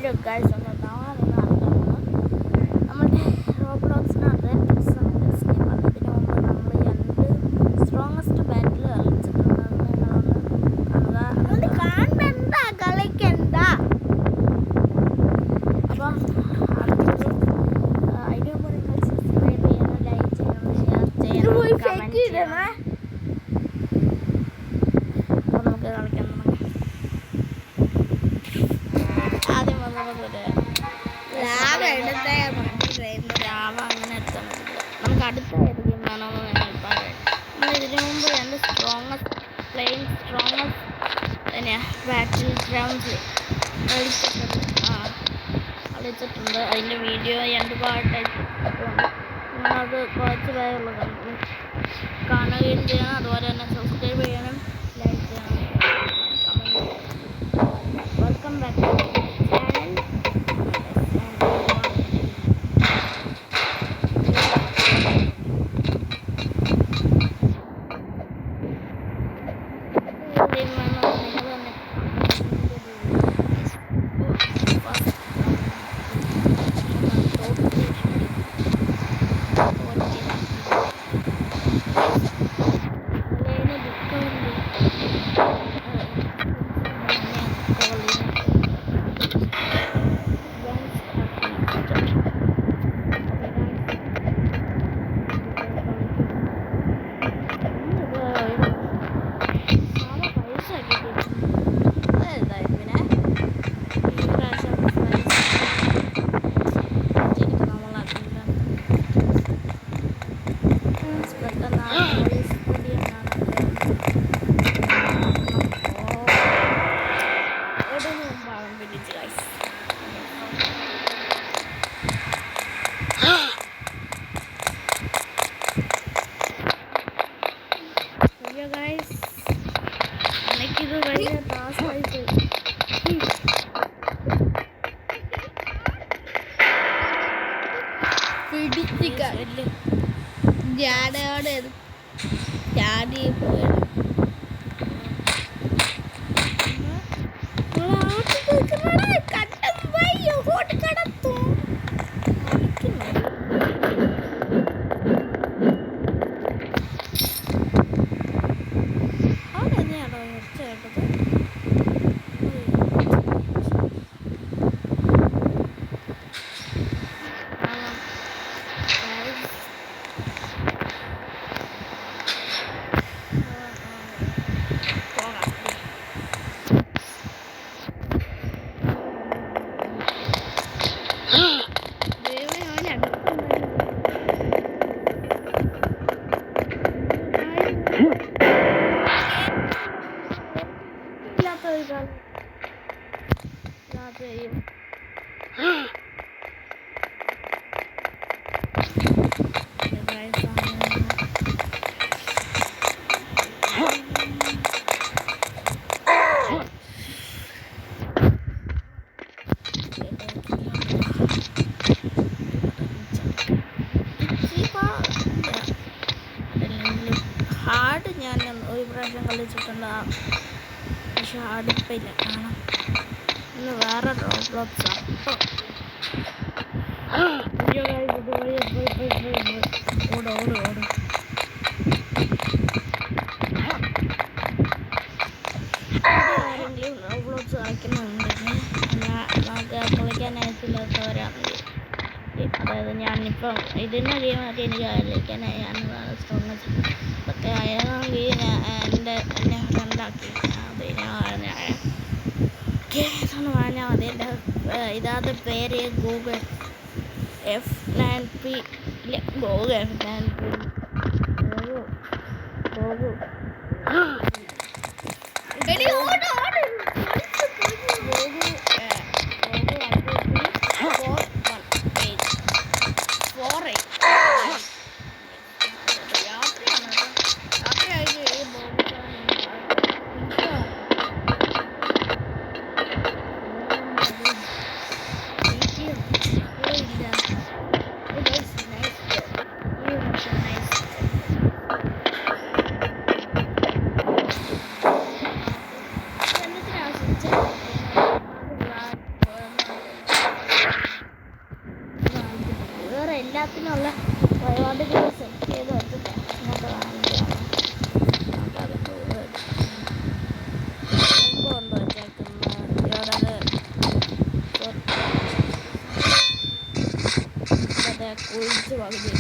Hello guys, നമ്മൾ നമ്മുടെ റോബ്ലോക്സിനകത്ത് scheme വന്നതിന് മുമ്പ് നമ്മൾ 2 സ്ട്രോങ്ങസ്റ്റ് ബാറ്റിൽ കളിച്ചിട്ടുണ്ട്. കളിക്കണ്ട. അപ്പം അടുത്തത് അതിന് മുമ്പ് നിങ്ങൾ സബ്സ്ക്രൈബ് ചെയ്യണം, ലൈക്ക് ചെയ്യണം, ഷെയർ ചെയ്യണം, കമൻറ്റ് ചെയ്യണം. അപ്പോൾ നമുക്ക് കളിക്കാം. ആദ്യം വന്നതുപോലെ അങ്ങനെ എടുത്താൽ മതി. നമുക്ക് അടുത്ത ഏത് ഗെയിമാണോന്ന് ഞാൻ പറയാം. നമ്മൾ ഇതിനു മുമ്പ് 2 സ്ട്രോങ്ങസ്റ്റ് ബാറ്റിൽ ഗ്രൗണ്ട്സ് കളിച്ചിട്ടുണ്ട്. അതിൻ്റെ വീഡിയോ 2 പാർട്ടായിട്ടുണ്ട്. നിങ്ങളത് കുറച്ച് പേരുള്ള കാണുകയും ചെയ്യണം. അതുപോലെ തന്നെ സബ്സ്ക്രൈബ് ചെയ്യണം, ലൈക്ക് ചെയ്യണം, കമൻറ്റ് ചെയ്യണം. Welcome back to channel. എനിക്കിത് വലിയ ടാസ്കായിട്ട് ചാടി പോയത്. ഹാർഡ് ഞാൻ ഒരു പ്രാവശ്യം കളിച്ചിട്ടുണ്ട്, പക്ഷെ ഹാർഡിപ്പില്ല. കാണാം, ഇന്ന് വേറെ റോബ്ലോക്സാണ്. ആരെങ്കിലും റോബ്ലോക്സ് കളിക്കുന്നുണ്ടെങ്കിൽ കളിക്കാനായിട്ടില്ലാത്തവരാണെങ്കിൽ, അതായത് ഞാനിപ്പം ഇതിന് ഗെയിമൊക്കെ എനിക്ക് കളിക്കാനായി ഞാനാണ് സ്ട്രോങ്ങസ്റ്റ് ഒക്കെ ആയെങ്കിൽ എന്നെ ഫ്രണ്ടാക്കി അതിനാണ് പറഞ്ഞാൽ മതി. എൻ്റെ ഇതാത്ത പേര് ഗൂഗിൾ F9P ഗൂഗിൾ F9P എല്ലാത്തിനുള്ള പരിപാടികൾ സെറ്റ് ചെയ്ത് വെച്ചിട്ട് ഇങ്ങോട്ട് വാങ്ങിക്കുകയാണ്. നമുക്കത് കൊണ്ട് വച്ചേക്കുന്നത് ഇവിടെ കുഴിച്ച് പകുതി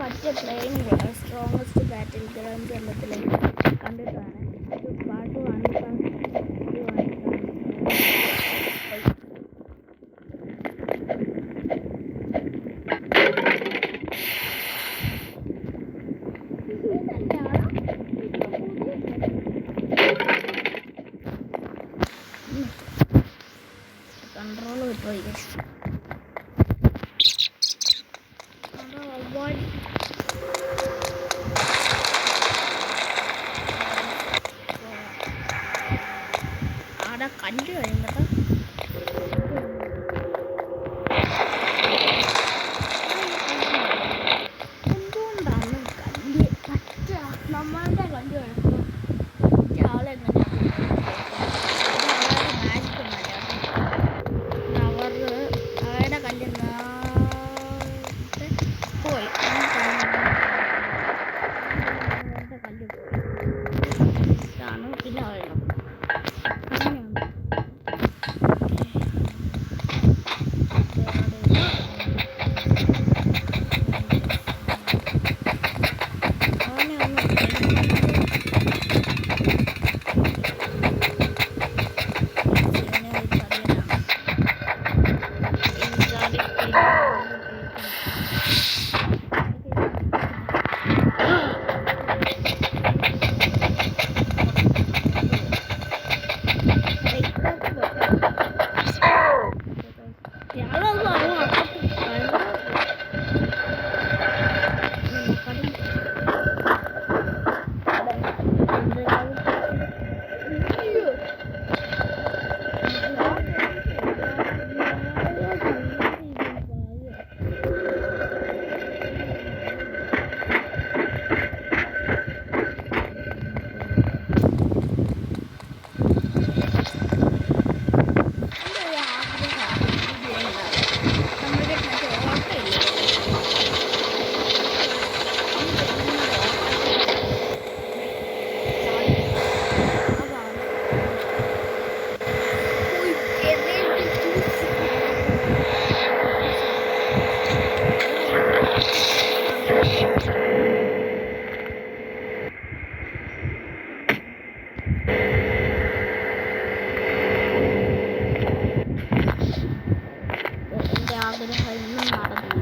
മറ്റേ പ്ലെയിൻ സ്ട്രോങ്ങസ്റ്റ് ബാറ്റിൽ ഗ്രൗണ്ട് എണ്ണത്തിൽ കണ്ടിട്ടാണ് ഇത് പാട്ട് വാങ്ങിക്കാൻ കൺട്രോൾ കിട്ടുമോ അവിടെ കല്ല് കഴിഞ്ഞിട്ട് എന്തുകൊണ്ടാണ് കല്ല് പറ്റ നമ്മളുടെ കല്ല് കഴിക്കുന്നത് ആളെങ്ങനെയാണ് മാജിക് അവരുടെ കല്ല് പോയി കല്ല് പോയി ഇതാണ് പിന്നെ വേണം ആഗ്രഹമൊന്നും നടന്നില്ല.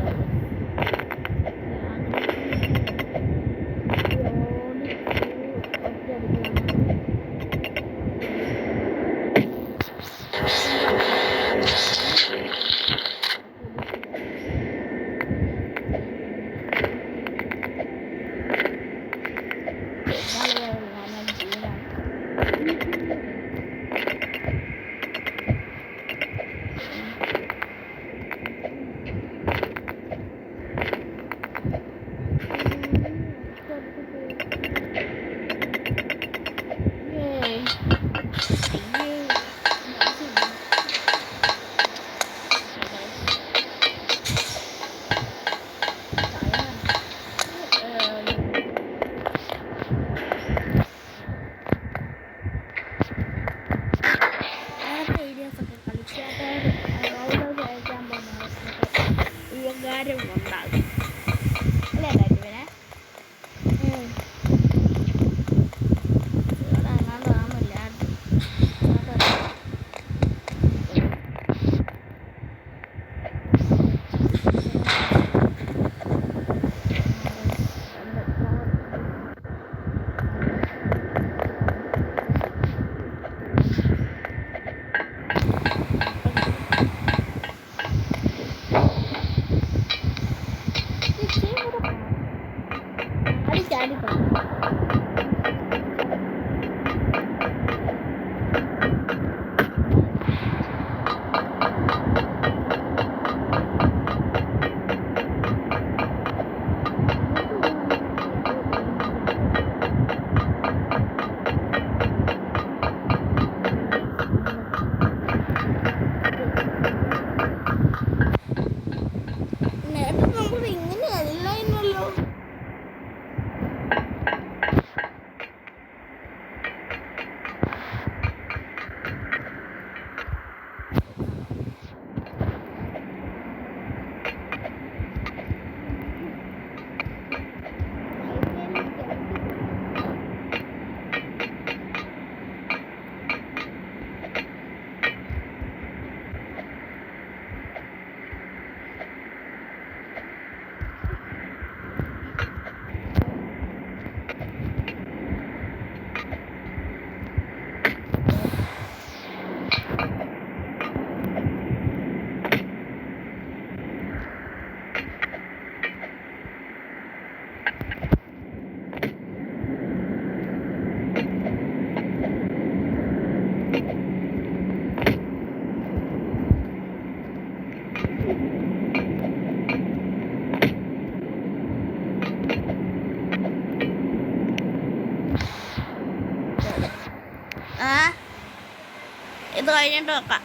ഉണ്ടാകും അല്ലേ കാര്യവനെ ഇവിടെ അങ്ങാണ്ട് ആമില്ലായിരുന്നു. ഇത് കഴിഞ്ഞിട്ട് വെക്കാം.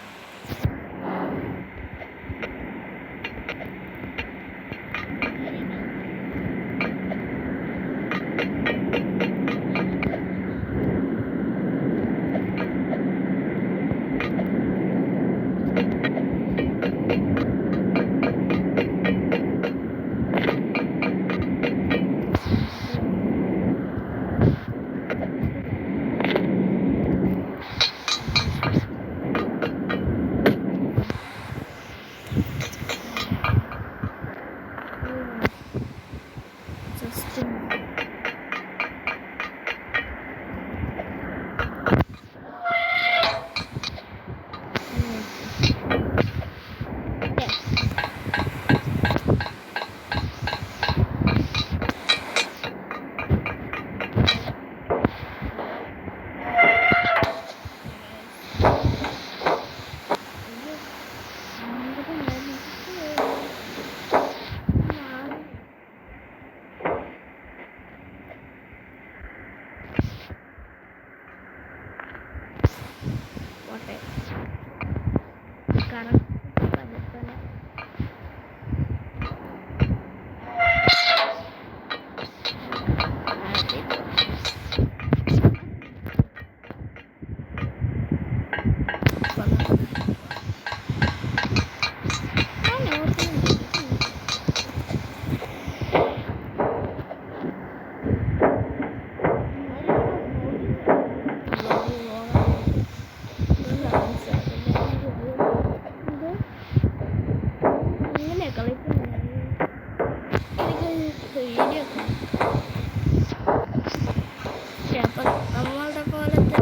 നമ്മളുടെ പോലത്തെ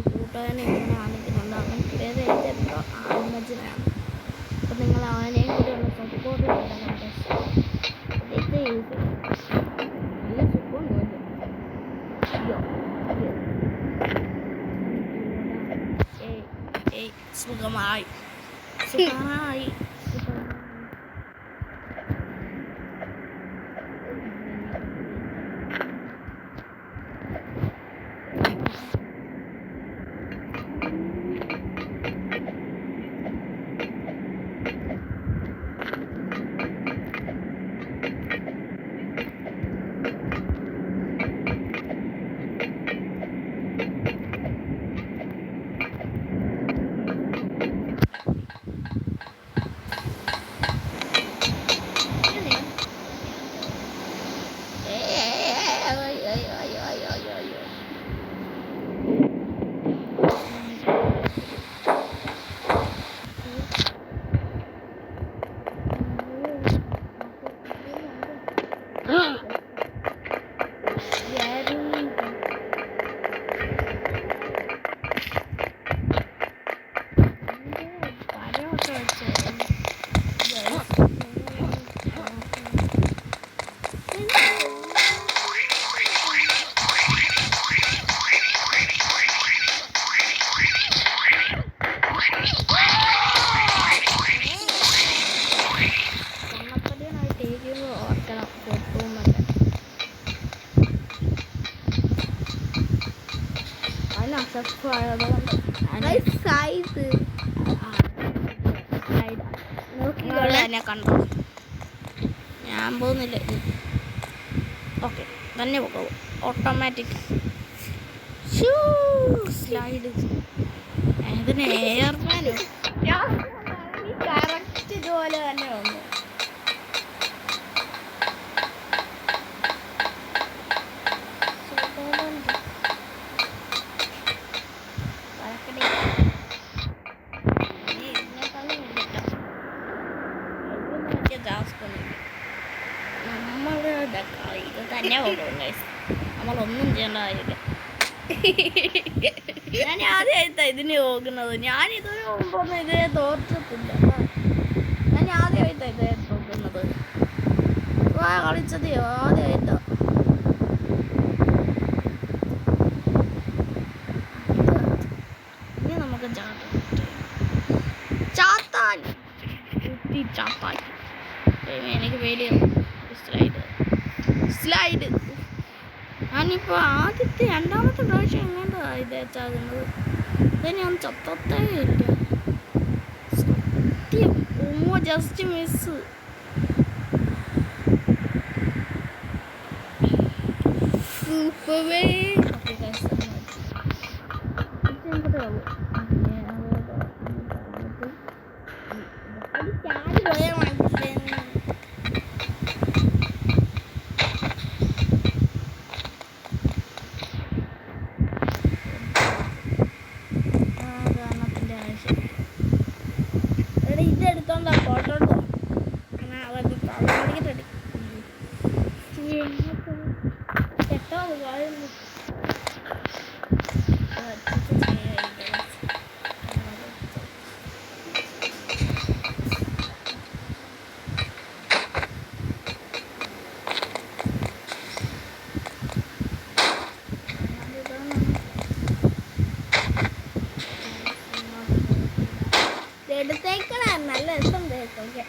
കൂട്ടുകാരനെ ഇങ്ങനെ ആണെങ്കിലുണ്ടാകും. വേറെ ഏതെന്തോ ആത്മജനാണ്. അപ്പം നിങ്ങൾ അവനെയും കൂടി ഒന്ന് സപ്പോർട്ട് ചെയ്യണം. ഇത് നല്ല സുഖമായി സുഖമായി തന്നെ കണ്ടോ? ഞാൻ പോകുന്നില്ല. ഓക്കെ തന്നെ പോകും. Automatic slide. ഇതിന് എയർമാനോ കറക്റ്റ് ഇതുപോലെ തന്നെ വന്നു. ഇത് തന്നെ പോകും ഗൈസ്. നമ്മളൊന്നും ചെയ്യേണ്ട കാര്യമില്ല. ഞാൻ ആദ്യമായിട്ടാ ഇതിന് പോകുന്നത്. ഞാനിതൊരു മുമ്പൊന്നും ഇതേ തോർത്തിട്ടില്ല. ഞാൻ ആദ്യമായിട്ടാ ഇതേ നോക്കുന്നത്. കളിച്ചത് ആദ്യമായിട്ടാ. ഇനി നമുക്ക് ചാത്താൻ ഈ ചാപ്പാക്കി എനിക്ക് പേടിയാവും. സ്ലൈഡ് ഞാനിപ്പോൾ ആദ്യത്തെ രണ്ടാമത്തെ പ്രാവശ്യം എങ്ങനെയാ ഇത് ചാകുന്നത്. ഇത് ഞാൻ ചത്തത്തേ ഇല്ല സത്യം. Just miss. സൂപ്പർവേ ഇതെടുത്തോണ്ടാ ഫോട്ടോ എടുത്തോ. എട്ടോ എടുത്തേക്കളാ നല്ല രസം. ഓക്കെ